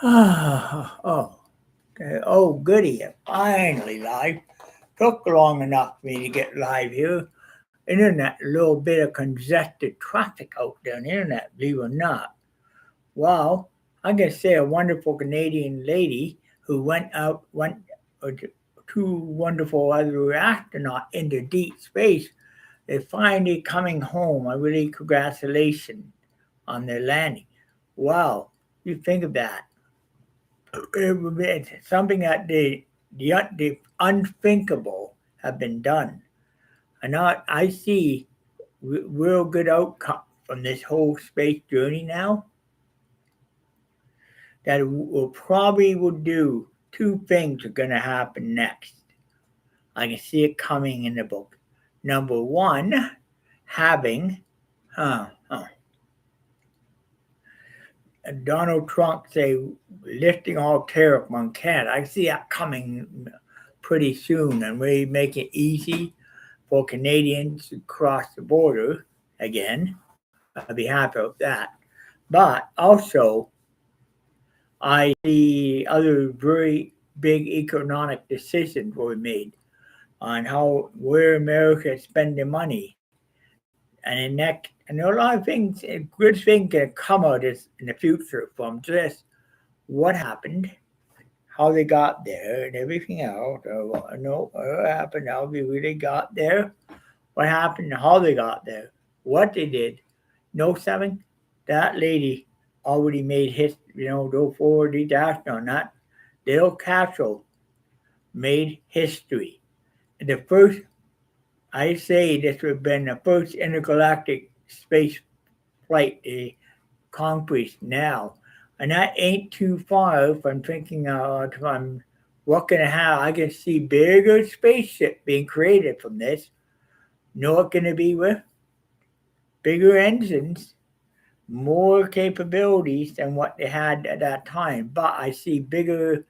Oh, okay. Oh, goody. Finally live. Took long enough for me to get live here. Internet, a little bit of congested traffic out there on the internet, believe it or not. Wow, I can say a wonderful Canadian lady who went to two wonderful other astronauts into deep space. They're finally coming home. I really congratulations on their landing. Wow, you think of that. It's something that the unthinkable have been done. And I see real good outcome from this whole space journey now that will probably will do two things are going to happen next. I can see it coming in the book. Number one, having uh, uh, Donald Trump say lifting all tariff on Canada. I see that coming pretty soon and really make it easy for Canadians to cross the border again. I'd be happy with that. But also, I see other very big economic decisions were made on how where America is spending money, and a lot of things, a good thing can come out of this in the future from this what happened, how they got there, and everything else. No, what happened, how they really got there, what happened, how they got there, what they did. No something, that lady already made history. Go forward, dash on that. Del Castro made history. The first, I say this would have been the first intergalactic space flight they accomplished now. And that ain't too far from thinking from what can have. I can see bigger spaceship being created from this. Know what going to be with? Bigger engines, more capabilities than what they had at that time. But I see bigger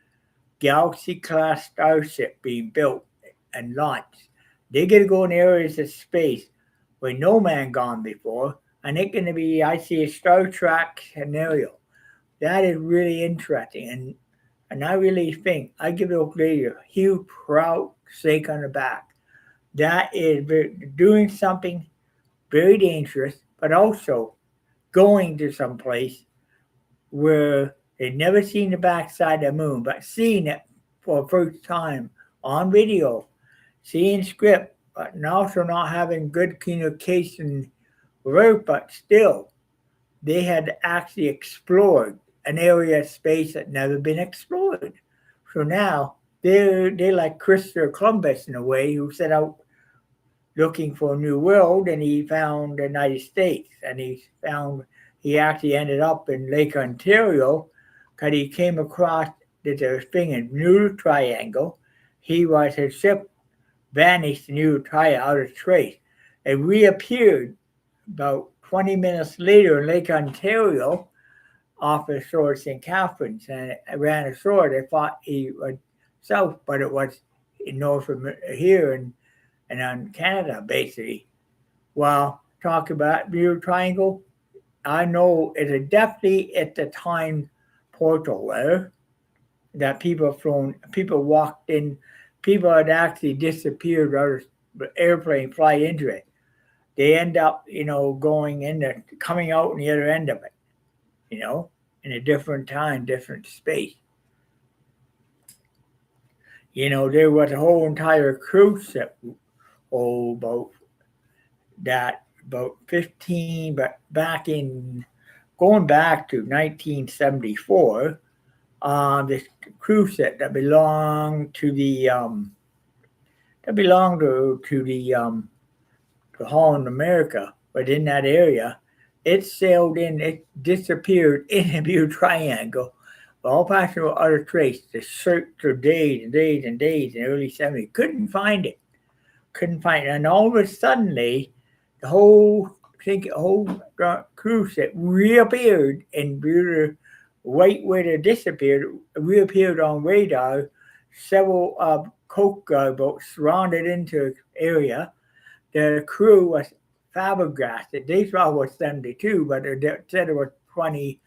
Galaxy class starship being built and launched. They're going to go in areas of space where no man gone before, and it's going to be, I see a Star Trek scenario. That is really interesting, and I really think I give the lady a huge proud shake on the back. That is doing something very dangerous, but also going to some place where they'd never seen the backside of the moon, but seeing it for the first time on video, seeing script, but also not having good communication with Earth, but still, they had actually explored an area of space that never been explored. So now they're like Christopher Columbus in a way, who set out looking for a new world, and he found the United States, and he actually ended up in Lake Ontario because he came across this thing in New Triangle. His ship vanished in New Triangle out of trace. It reappeared about 20 minutes later in Lake Ontario off the shore of St. Catharines, and it ran ashore. They thought he was south, but it was in north of here and on Canada, basically. Well, talk about New Triangle, I know it's definitely at the time portal there that people walked in, people had actually disappeared out of the airplane fly into it. They end up, going in there, coming out on the other end of it, you know, in a different time, different space. There was a whole entire cruise ship, about that, about 15, but going back to 1974, this cruise ship that belonged to to Holland, America, but in that area, it sailed in, it disappeared in the Bermuda Triangle. All passing with other trace, the search for days and days and days in the early 70s. Couldn't find it. And all of a suddenly, the whole cruise ship reappeared in Bermuda, right where it disappeared, reappeared on radar. Several coke boats surrounded into the area. The crew was flabbergasted. They thought it was 72, but they said it was 20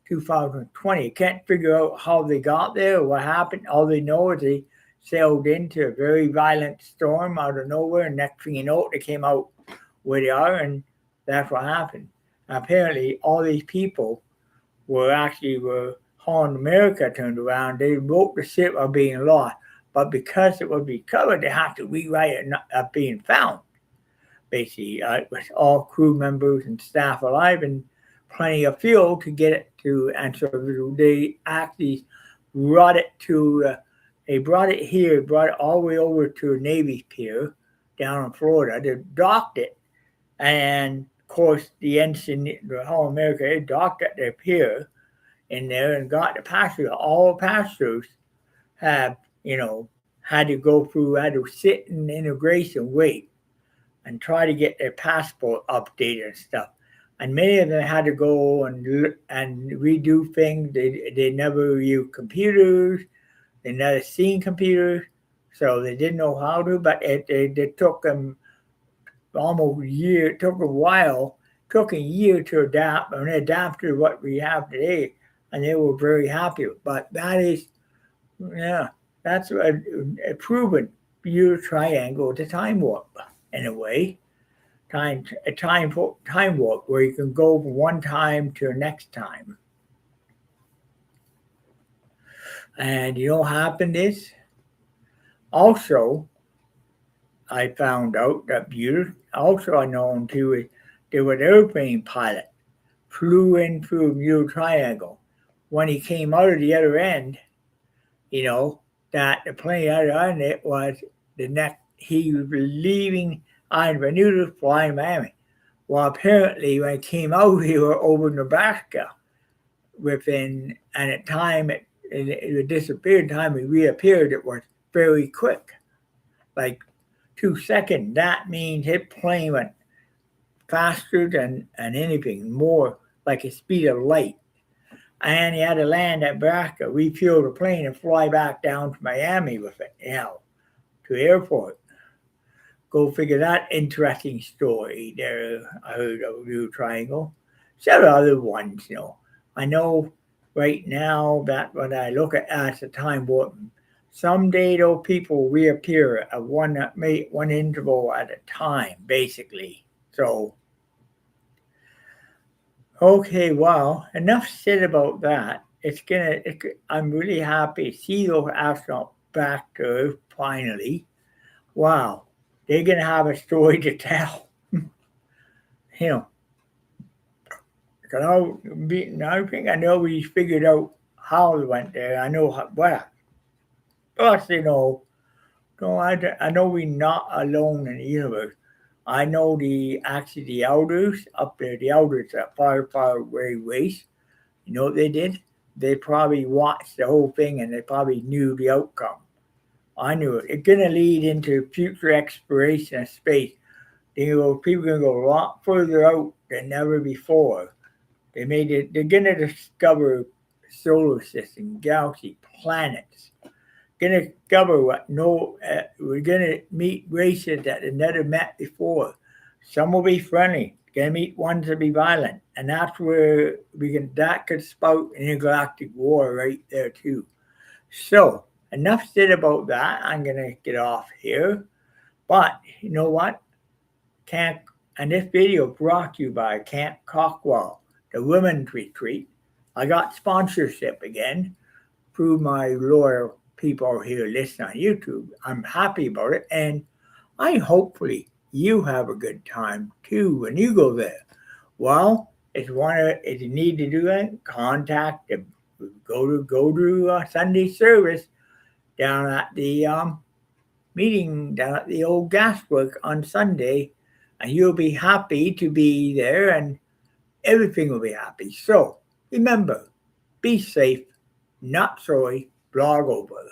2020. Can't figure out how they got there or what happened. All they know is they sailed into a very violent storm out of nowhere, and next thing you know, they came out where they are, and that's what happened. Apparently, all these people were Holland America turned around. They wrote the ship of being lost, but because it was recovered, they have to rewrite it not being found. Basically, with all crew members and staff alive and plenty of fuel to get it to, and so they actually brought it to. They brought it here, brought it all the way over to a Navy pier down in Florida. They docked it, and of course, the ensign, the Holland America, they docked at their pier in there and got the passengers. All passengers have, had to go through, had to sit in immigration, wait, and try to get their passport updated and stuff. And many of them had to go and redo things. They never used computers. They never seen computers, so they didn't know how to. But it took them almost a year. It took a while. It took a year to adapt, and they adapted to what we have today, and they were very happy. But that is, that's a proven Bermuda Triangle. It's a time warp in a way. A time warp where you can go from one time to the next time. And you know what happened is, also, I found out that Bermuda, also unknown too, there was an airplane pilot flew in through the Bermuda Triangle. When he came out of the other end, that the plane out of the other end, it was he was leaving Island Bermuda, flying to Miami. Well, apparently when it came out, he was over Nebraska and at time it disappeared. Time it reappeared, it was very quick, like 2 seconds. That means his plane went faster than anything, more like the speed of light. And he had to land at Nebraska, refuel the plane, and fly back down to Miami with it, to the airport. Go figure that interesting story there. I heard of Bermuda Triangle. Several other ones, I know right now that when I look at as a time warp, someday those people reappear at one interval at a time, basically. So, okay, well, enough said about that. I'm really happy to see those astronauts back to Earth finally. Wow. They're going to have a story to tell. I think I know we figured out how they went there. I know how, well. Plus, I know we're not alone in the universe. I know the elders up there, the elders at far, far away race, you know what they did? They probably watched the whole thing and they probably knew the outcome. I knew it. It's going to lead into future exploration of space. People are going to go a lot further out than ever before. They're going to discover solar system, galaxy, planets. Going to discover we're going to meet races that they never met before. Some will be friendly. Going to meet ones that be violent. And that's where that could spout an intergalactic war right there too. So, enough said about that. I'm going to get off here. But, you know what? And this video brought to you by Camp Cockwell, the women's retreat. I got sponsorship again through my loyal people here listening on YouTube. I'm happy about it. And hopefully you have a good time too when you go there. Well, if you need to do that, contact them. Go to Sunday service down at the meeting down at the old gaswork on Sunday, and you'll be happy to be there, and everything will be happy. So remember, be safe, not sorry, blog over.